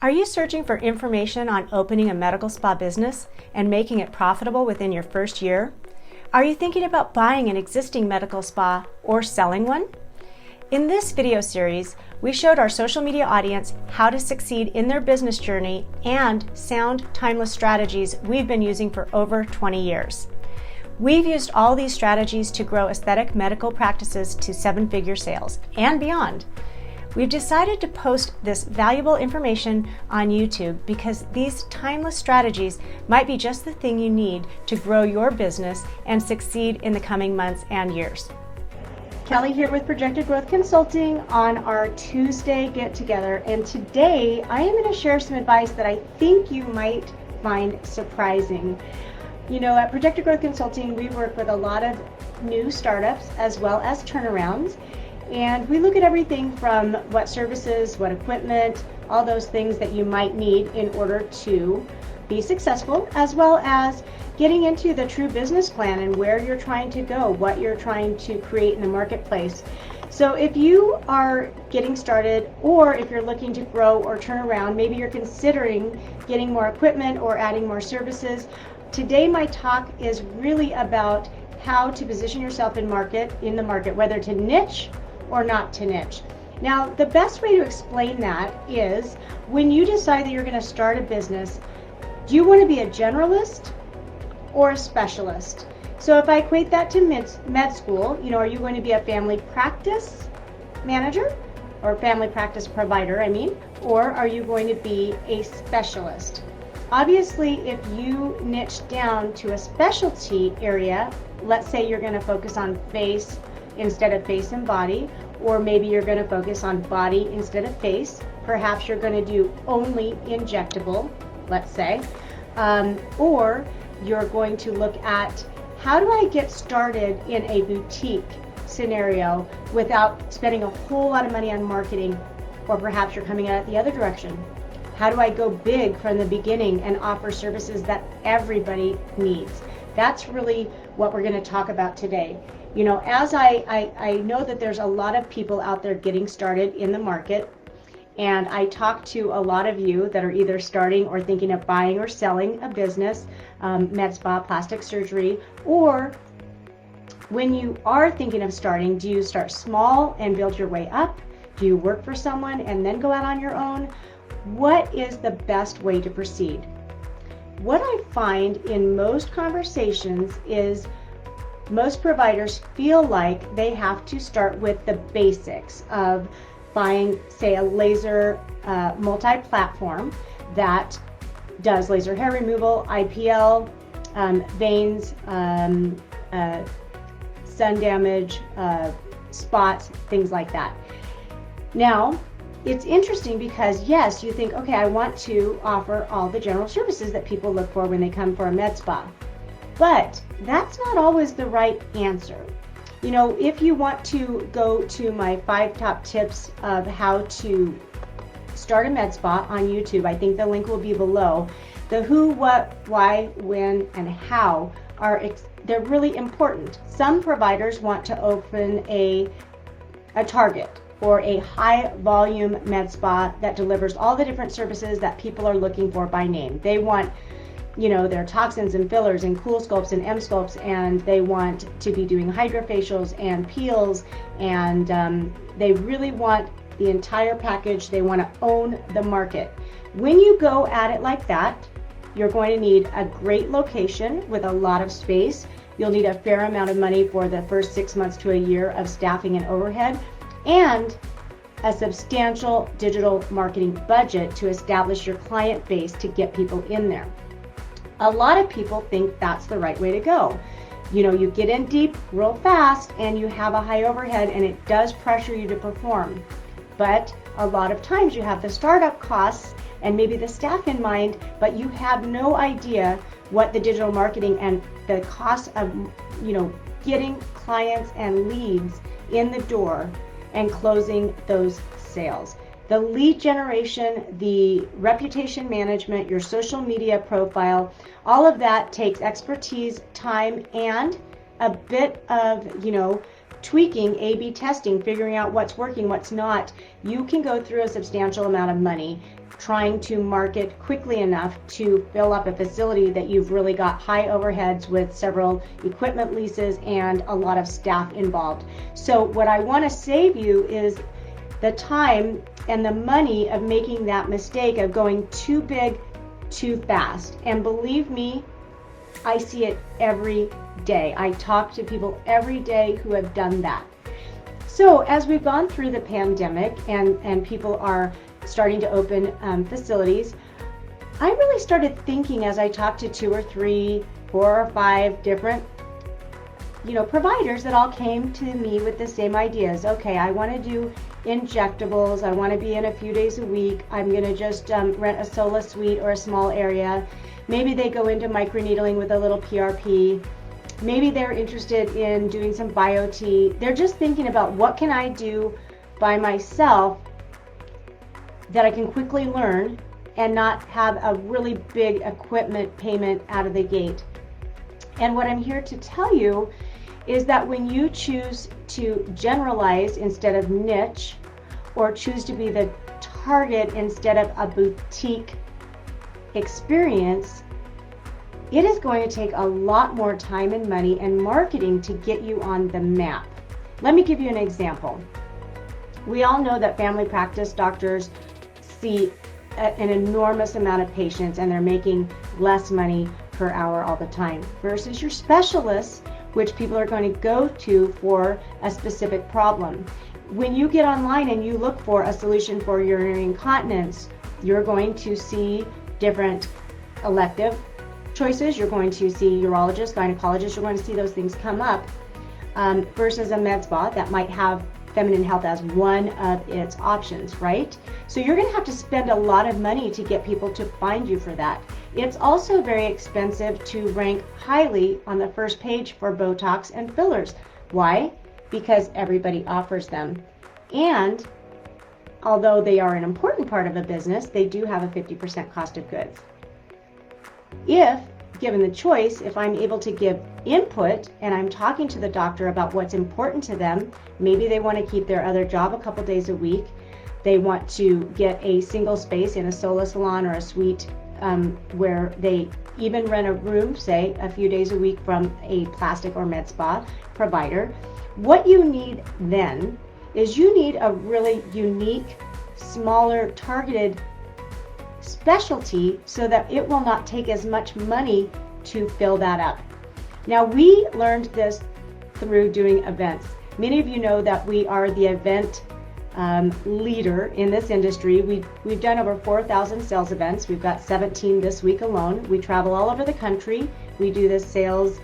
Are you searching for information on opening a medical spa business and making it profitable within your first year? Are you thinking about buying an existing medical spa or selling one? In this video series, we showed our social media audience how to succeed in their business journey and sound, timeless strategies we've been using for over 20 years. We've used all these strategies to grow aesthetic medical practices to seven-figure sales and beyond. We've decided to post this valuable information on YouTube because these timeless strategies might be just the thing you need to grow your business and succeed in the coming months and years. Kelly here with Projected Growth Consulting on our Tuesday get-together, and today I am going to share some advice that I think you might find surprising. You know, at Projected Growth Consulting, we work with a lot of new startups as well as turnarounds. And we look at everything from what services, what equipment, all those things that you might need in order to be successful, as well as getting into the true business plan and where you're trying to go, what you're trying to create in the marketplace. So if you are getting started, or if you're looking to grow or turn around, maybe you're considering getting more equipment or adding more services, today my talk is really about how to position yourself in the market, whether to niche or not to niche. Now, the best way to explain that is when you decide that you're going to start a business, do you want to be a generalist or a specialist? So if I equate that to med school, you know, are you going to be a family practice manager or family practice provider, or are you going to be a specialist? Obviously, if you niche down to a specialty area, let's say you're going to focus on face instead of face and body, or maybe you're going to focus on body instead of face. Perhaps you're going to do only injectable, let's say, or you're going to look at how do I get started in a boutique scenario without spending a whole lot of money on marketing, or perhaps you're coming at it the other direction. How do I go big from the beginning and offer services that everybody needs? That's really what we're going to talk about today. You know, as I know that there's a lot of people out there getting started in the market, and I talk to a lot of you that are either starting or thinking of buying or selling a business, med spa, plastic surgery, or when you are thinking of starting, do you start small and build your way up? Do you work for someone and then go out on your own? What is the best way to proceed? What I find in most conversations is most providers feel like they have to start with the basics of buying, say, a laser multi-platform that does laser hair removal, IPL, veins, sun damage, spots, things like that. Now, it's interesting because, yes, you think, okay, I want to offer all the general services that people look for when they come for a med spa. But that's not always the right answer. You know, if you want to go to my 5 top tips of how to start a med spa on YouTube, I think the link will be below. The who, what, why, when, and how they're really important. Some providers want to open a target or a high volume med spa that delivers all the different services that people are looking for by name. They want, you know, their toxins and fillers and CoolSculpts and M-Sculpts, and they want to be doing hydrofacials and peels, and they really want the entire package. They want to own the market. When you go at it like that, you're going to need a great location with a lot of space. You'll need a fair amount of money for the first 6 months to a year of staffing and overhead, and a substantial digital marketing budget to establish your client base to get people in there. A lot of people think that's the right way to go. You know, you get in deep real fast and you have a high overhead, and it does pressure you to perform. But a lot of times you have the startup costs and maybe the staff in mind, but you have no idea what the digital marketing and the cost of, you know, getting clients and leads in the door and closing those sales. The lead generation, the reputation management, your social media profile, all of that takes expertise, time, and a bit of, you know, tweaking, A/B testing, figuring out what's working, what's not. You can go through a substantial amount of money trying to market quickly enough to fill up a facility that you've really got high overheads with several equipment leases and a lot of staff involved. So what I want to save you is the time and the money of making that mistake of going too big too fast. And believe me, I see it every day. I talk to people every day who have done that. So as we've gone through the pandemic and people are starting to open facilities, I really started thinking as I talked to 2 or 3, 4 or 5 different providers that all came to me with the same ideas. Okay, I want to do injectables. I want to be in a few days a week. I'm going to just rent a solo suite or a small area. Maybe they go into microneedling with a little PRP. Maybe they're interested in doing some BioT. They're just thinking about what can I do by myself that I can quickly learn and not have a really big equipment payment out of the gate. And what I'm here to tell you is that when you choose to generalize instead of niche, or choose to be the target instead of a boutique experience, it is going to take a lot more time and money and marketing to get you on the map. Let me give you an example. We all know that family practice doctors see an enormous amount of patients and they're making less money per hour all the time versus your specialists, which people are going to go to for a specific problem. When you get online and you look for a solution for urinary incontinence, you're going to see different elective choices. You're going to see urologists, gynecologists, you're going to see those things come up versus a med spa that might have feminine health as one of its options, right? So you're going to have to spend a lot of money to get people to find you for that. It's also very expensive to rank highly on the first page for Botox and fillers. Why? Because everybody offers them. And although they are an important part of a business, they do have a 50% cost of goods. If given the choice, if I'm able to give input and I'm talking to the doctor about what's important to them, maybe they want to keep their other job a couple days a week, they want to get a single space in a solo salon or a suite where they even rent a room, say, a few days a week from a plastic or med spa provider. What you need then is you need a really unique, smaller, targeted specialty so that it will not take as much money to fill that up. Now, we learned this through doing events. Many of you know that we are the event leader in this industry. We've done over 4,000 sales events. We've got 17 this week alone. We travel all over the country. We do this sales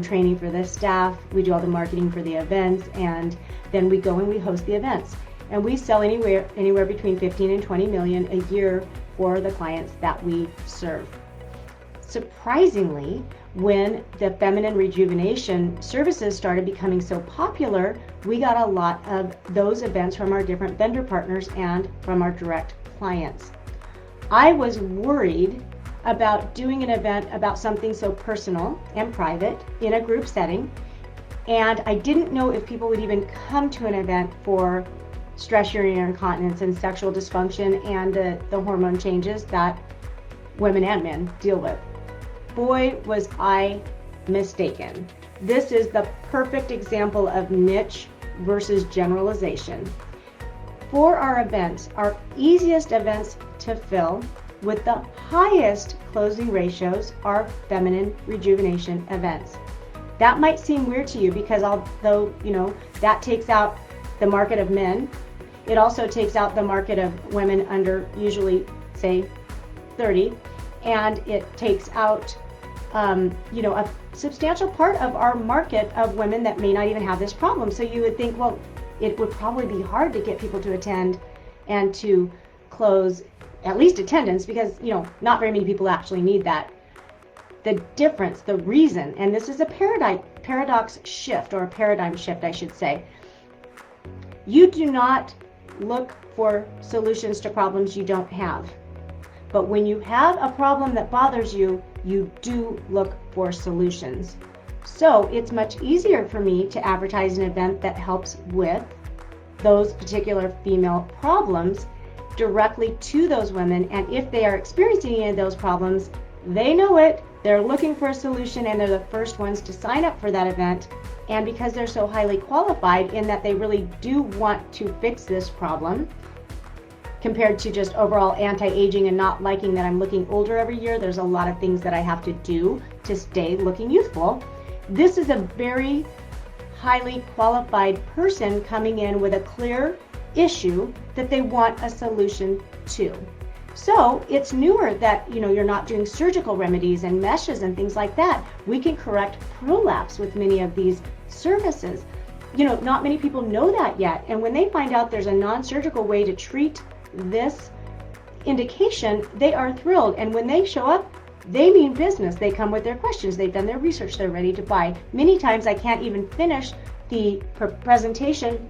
training for the staff. We do all the marketing for the events, and then we go and we host the events. And we sell anywhere between 15 and 20 million a year for the clients that we serve. Surprisingly, when the feminine rejuvenation services started becoming so popular, we got a lot of those events from our different vendor partners and from our direct clients. I was worried about doing an event about something so personal and private in a group setting, and I didn't know if people would even come to an event for stress urinary incontinence and sexual dysfunction and the hormone changes that women and men deal with. Boy, was I mistaken. This is the perfect example of niche versus generalization. For our events, our easiest events to fill with the highest closing ratios are feminine rejuvenation events. That might seem weird to you because although, that takes out the market of men, it also takes out the market of women under usually, say, 30, and it takes out, a substantial part of our market of women that may not even have this problem. So you would think, well, it would probably be hard to get people to attend and to close at least attendance because, not very many people actually need that. The difference, the reason, and this is a paradox shift, or a paradigm shift, I should say. You do not look for solutions to problems you don't have. But when you have a problem that bothers you, you do look for solutions. So it's much easier for me to advertise an event that helps with those particular female problems directly to those women, and if they are experiencing any of those problems, they know it, they're looking for a solution, and they're the first ones to sign up for that event. And because they're so highly qualified in that they really do want to fix this problem, compared to just overall anti-aging and not liking that I'm looking older every year, there's a lot of things that I have to do to stay looking youthful. This is a very highly qualified person coming in with a clear issue that they want a solution to. So it's newer that, you're not doing surgical remedies and meshes and things like that. We can correct prolapse with many of these services. Not many people know that yet. And when they find out there's a non-surgical way to treat this indication, they are thrilled. And when they show up, they mean business. They come with their questions. They've done their research. They're ready to buy. Many times I can't even finish the presentation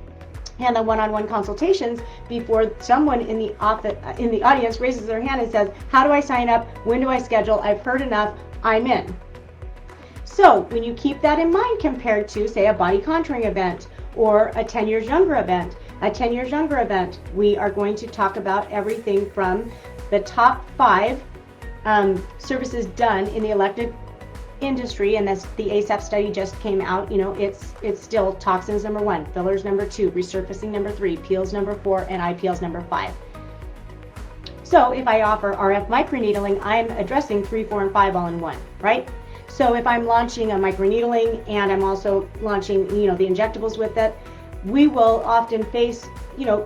and the one-on-one consultations before someone in the audience raises their hand and says, how do I sign up? When do I schedule? I've heard enough. I'm in. So when you keep that in mind compared to, say, a body contouring event or a 10 years younger event, we are going to talk about everything from the top 5 services done in the elective industry, and that's the ASAP study just came out. It's still toxins number 1, fillers number 2, resurfacing number 3, peels number 4, and IPLs number 5. So if I offer RF microneedling, I'm addressing 3, 4, and 5 all in one, right? So if I'm launching a microneedling and I'm also launching, the injectables with it, we will often face,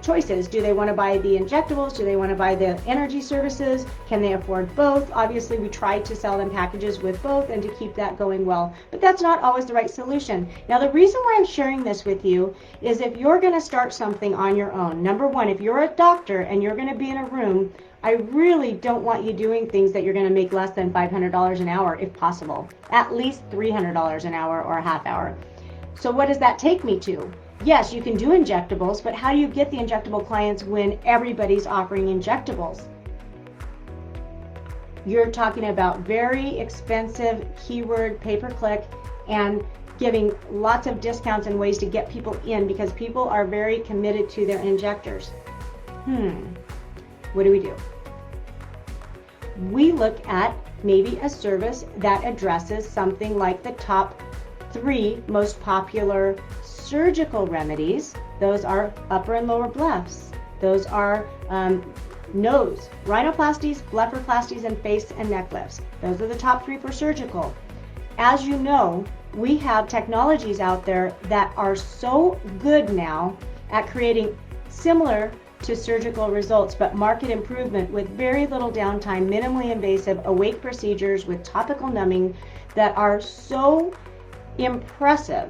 choices. Do they want to buy the injectables? Do they want to buy the energy services? Can they afford both? Obviously, we try to sell them packages with both and to keep that going well, but that's not always the right solution. Now, the reason why I'm sharing this with you is if you're going to start something on your own, number one, if you're a doctor and you're going to be in a room, I really don't want you doing things that you're going to make less than $500 an hour if possible, at least $300 an hour or a half hour. So what does that take me to? Yes, you can do injectables, but how do you get the injectable clients when everybody's offering injectables? You're talking about very expensive keyword pay-per-click and giving lots of discounts and ways to get people in because people are very committed to their injectors. What do? We look at maybe a service that addresses something like the top 3 most popular surgical remedies. Those are upper and lower blephs. Those are nose, rhinoplasties, blepharoplasties, and face and neck lifts. Those are the top 3 for surgical. As you know, we have technologies out there that are so good now at creating similar to surgical results, but market improvement with very little downtime, minimally invasive, awake procedures with topical numbing that are so impressive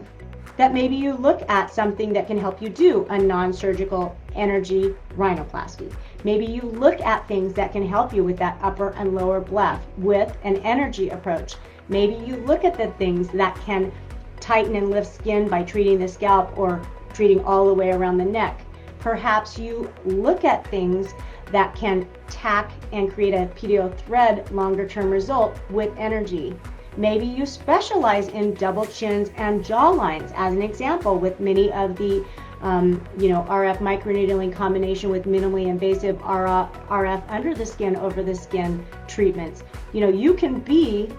that maybe you look at something that can help you do a non-surgical energy rhinoplasty. Maybe you look at things that can help you with that upper and lower bleph with an energy approach. Maybe you look at the things that can tighten and lift skin by treating the scalp or treating all the way around the neck. Perhaps you look at things that can tack and create a PDO thread longer term result with energy. Maybe you specialize in double chins and jaw lines, as an example, with many of the RF microneedling combination with minimally invasive RF under the skin, over the skin treatments. You can be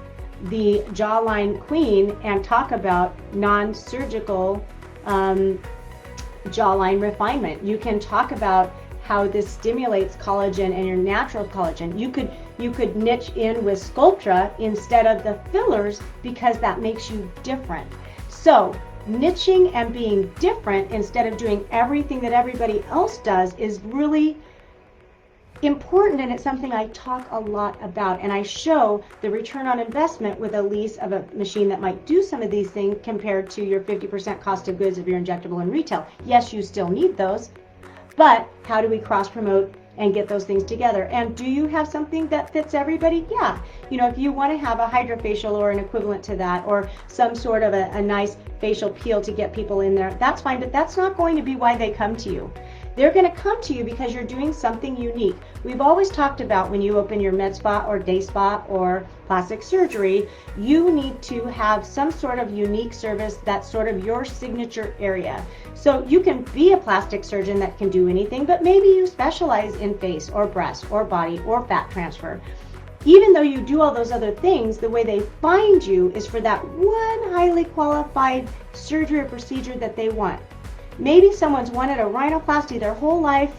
the jawline queen and talk about non-surgical jawline refinement. You can talk about how this stimulates collagen and your natural collagen. You could niche in with Sculptra instead of the fillers because that makes you different. So niching and being different instead of doing everything that everybody else does is really important, and it's something I talk a lot about, and I show the return on investment with a lease of a machine that might do some of these things compared to your 50% cost of goods of your injectable and retail. Yes, you still need those, but how do we cross promote and get those things together? And do you have something that fits everybody? Yeah. If you want to have a hydrofacial or an equivalent to that, or some sort of a nice facial peel to get people in there, that's fine, but that's not going to be why they come to you. They're going to come to you because you're doing something unique. We've always talked about when you open your med spa or day spa or plastic surgery, you need to have some sort of unique service that's sort of your signature area. So you can be a plastic surgeon that can do anything, but maybe you specialize in face or breast or body or fat transfer. Even though you do all those other things, the way they find you is for that one highly qualified surgery or procedure that they want. Maybe someone's wanted a rhinoplasty their whole life,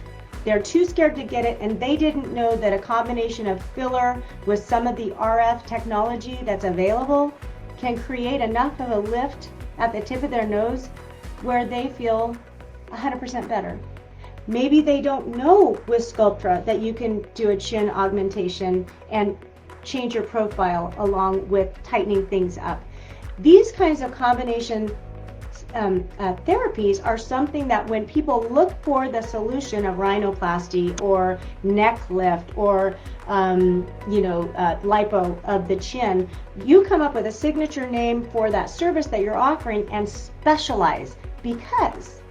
they're too scared to get it, and they didn't know that a combination of filler with some of the RF technology that's available can create enough of a lift at the tip of their nose where they feel 100% better. Maybe they don't know with Sculptra that you can do a chin augmentation and change your profile along with tightening things up. These kinds of combination therapies are something that when people look for the solution of rhinoplasty or neck lift or lipo of the chin, you come up with a signature name for that service that you're offering and specialize, because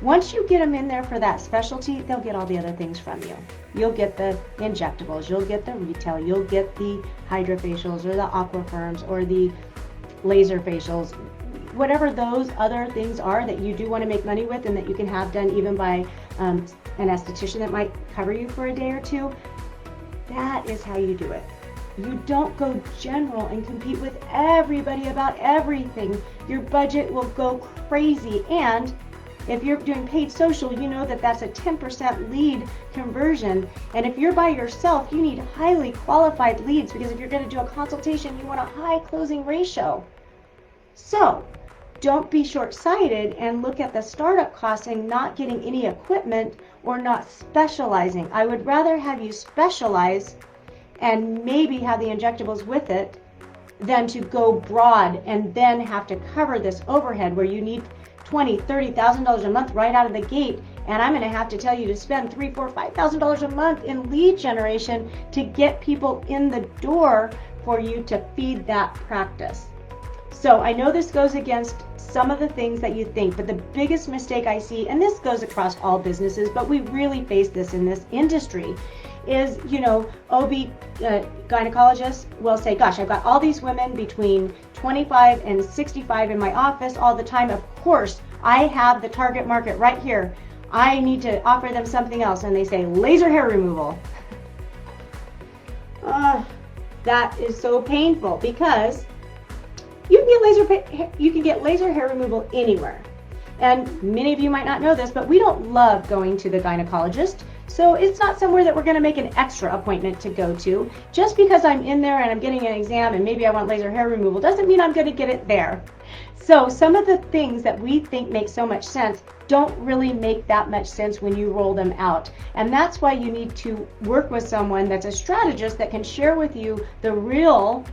once you get them in there for that specialty, they'll get all the other things from you. You'll get the injectables, you'll get the retail, you'll get the hydrofacials or the aquaferms or the laser facials, whatever those other things are that you do want to make money with and that you can have done even by an esthetician that might cover you for a day or two. That is how you do it. You don't go general and compete with everybody about everything. Your budget will go crazy, and if you're doing paid social, you know that that's a 10% lead conversion. And if you're by yourself, you need highly qualified leads, because if you're going to do a consultation, you want a high closing ratio. So don't be short-sighted and look at the startup costs and not getting any equipment or not specializing. I would rather have you specialize and maybe have the injectables with it than to go broad and then have to cover this overhead where you need $20,000, $30,000 a month right out of the gate, and I'm going to have to tell you to spend $3,000, $4,000, $5,000 a month in lead generation to get people in the door for you to feed that practice. So I know this goes against some of the things that you think, but the biggest mistake I see, and this goes across all businesses, but we really face this in this industry, is, OB gynecologists will say, gosh, I've got all these women between 25 and 65 in my office all the time. Of course, I have the target market right here. I need to offer them something else. And they say, laser hair removal. That is so painful, because you can get laser hair removal anywhere. And many of you might not know this, but we don't love going to the gynecologist. So it's not somewhere that we're going to make an extra appointment to go to. Just because I'm in there and I'm getting an exam and maybe I want laser hair removal doesn't mean I'm going to get it there. So some of the things that we think make so much sense don't really make that much sense when you roll them out. And that's why you need to work with someone that's a strategist that can share with you the real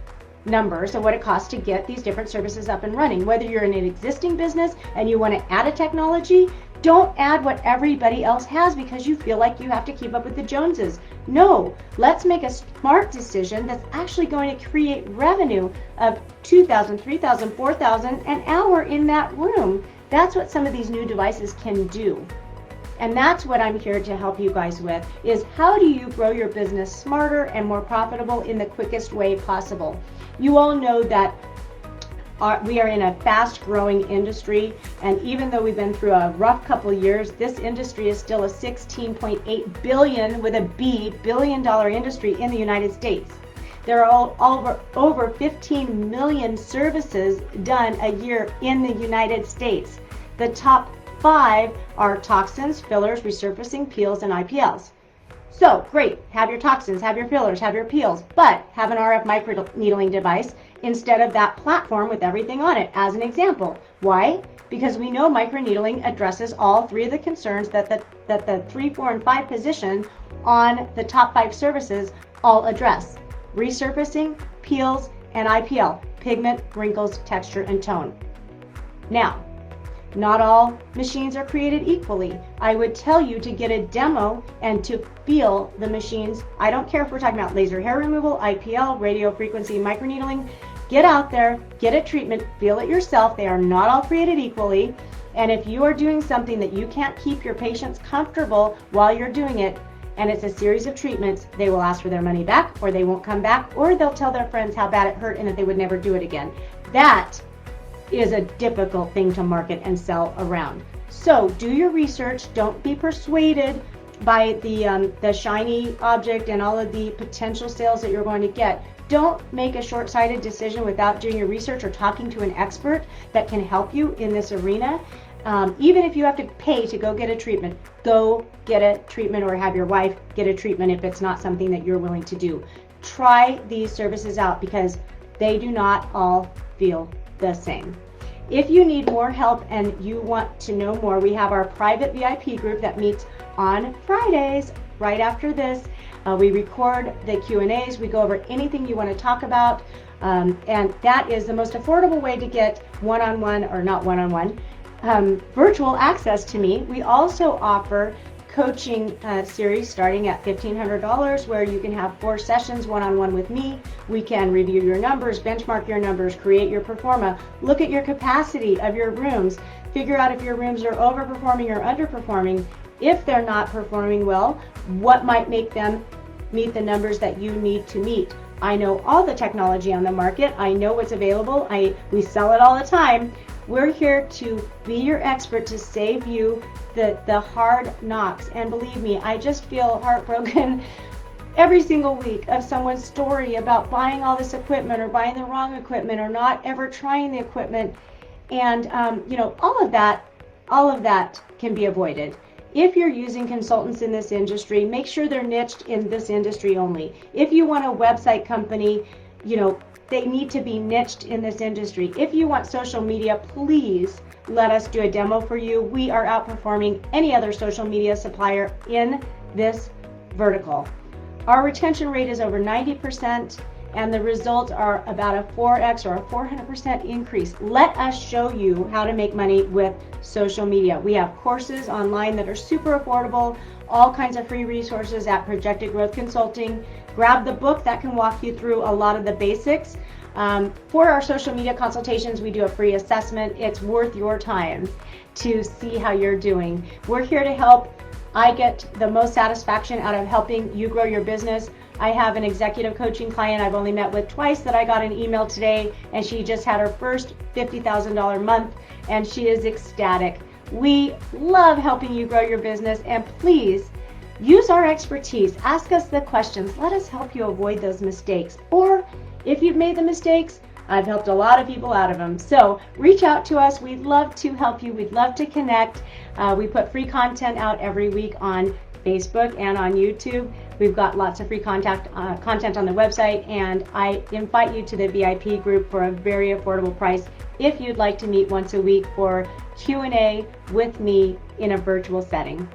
numbers of what it costs to get these different services up and running. Whether you're in an existing business and you want to add a technology, don't add what everybody else has because you feel like you have to keep up with the Joneses. No, let's make a smart decision that's actually going to create revenue of $2,000, $3,000, $4,000 an hour in that room. That's what some of these new devices can do. And that's what I'm here to help you guys with, is how do you grow your business smarter and more profitable in the quickest way possible. You all know that we are in a fast-growing industry, and even though we've been through a rough couple years, this industry is still a $16.8 billion with a B billion-dollar industry in the United States. There are over 15 million services done a year in the United States. The top 5 are toxins, fillers, resurfacing, peels, and IPLs. So great, have your toxins, have your fillers, have your peels, but have an RF microneedling device instead of that platform with everything on it, as an example. Why? Because we know microneedling addresses all 3 of the concerns that the 3, 4, and 5 position on the top 5 services all address. Resurfacing, peels, and IPL, pigment, wrinkles, texture, and tone. Now, not all machines are created equally. I would tell you to get a demo and to feel the machines. I don't care if we're talking about laser hair removal, IPL, radio frequency microneedling. Get out there, get a treatment, feel it yourself. They are not all created equally. And if you are doing something that you can't keep your patients comfortable while you're doing it, and it's a series of treatments, they will ask for their money back, or they won't come back, or they'll tell their friends how bad it hurt and that they would never do it again. That is a difficult thing to market and sell around. So do your research. Don't be persuaded by the shiny object and all of the potential sales that you're going to get. Don't make a short-sighted decision without doing your research or talking to an expert that can help you in this arena. Even if you have to pay to go get a treatment, go get a treatment, or have your wife get a treatment if it's not something that you're willing to do. Try these services out because they do not all feel the same. If you need more help and you want to know more, we have our private VIP group that meets on Fridays right after this. We record the Q&As. We go over anything you want to talk about. And that is the most affordable way to get one-on-one, or not one-on-one, virtual access to me. We also offer coaching series starting at $1,500 where you can have 4 sessions one-on-one with me. We can review your numbers, benchmark your numbers, create your performa, look at your capacity of your rooms, figure out if your rooms are overperforming or underperforming. If they're not performing well, what might make them meet the numbers that you need to meet? I know all the technology on the market. I know what's available. We sell it all the time. We're here to be your expert to save you the hard knocks. And believe me, I just feel heartbroken every single week of someone's story about buying all this equipment or buying the wrong equipment or not ever trying the equipment. And all of that can be avoided. If you're using consultants in this industry, make sure they're niched in this industry only. If you want a website company, they need to be niched in this industry. If you want social media, please let us do a demo for you. We are outperforming any other social media supplier in this vertical. Our retention rate is over 90%, and the results are about a 4x or a 400% increase. Let us show you how to make money with social media. We have courses online that are super affordable, all kinds of free resources at Projected Growth Consulting. Grab the book that can walk you through a lot of the basics. For our social media consultations, we do a free assessment. It's worth your time to see how you're doing. We're here to help. I get the most satisfaction out of helping you grow your business. I have an executive coaching client I've only met with twice that I got an email today, and she just had her first $50,000 month, and she is ecstatic. We love helping you grow your business, and please use our expertise. Ask us the questions. Let us help you avoid those mistakes. Or if you've made the mistakes, I've helped a lot of people out of them. So reach out to us. We'd love to help you. We'd love to connect. We put free content out every week on Facebook and on YouTube. We've got lots of free content on the website, and I invite you to the VIP group for a very affordable price if you'd like to meet once a week for Q&A with me in a virtual setting.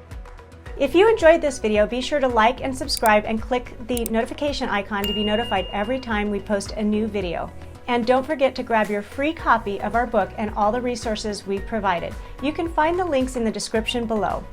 If you enjoyed this video, be sure to like and subscribe and click the notification icon to be notified every time we post a new video. And don't forget to grab your free copy of our book and all the resources we've provided. You can find the links in the description below.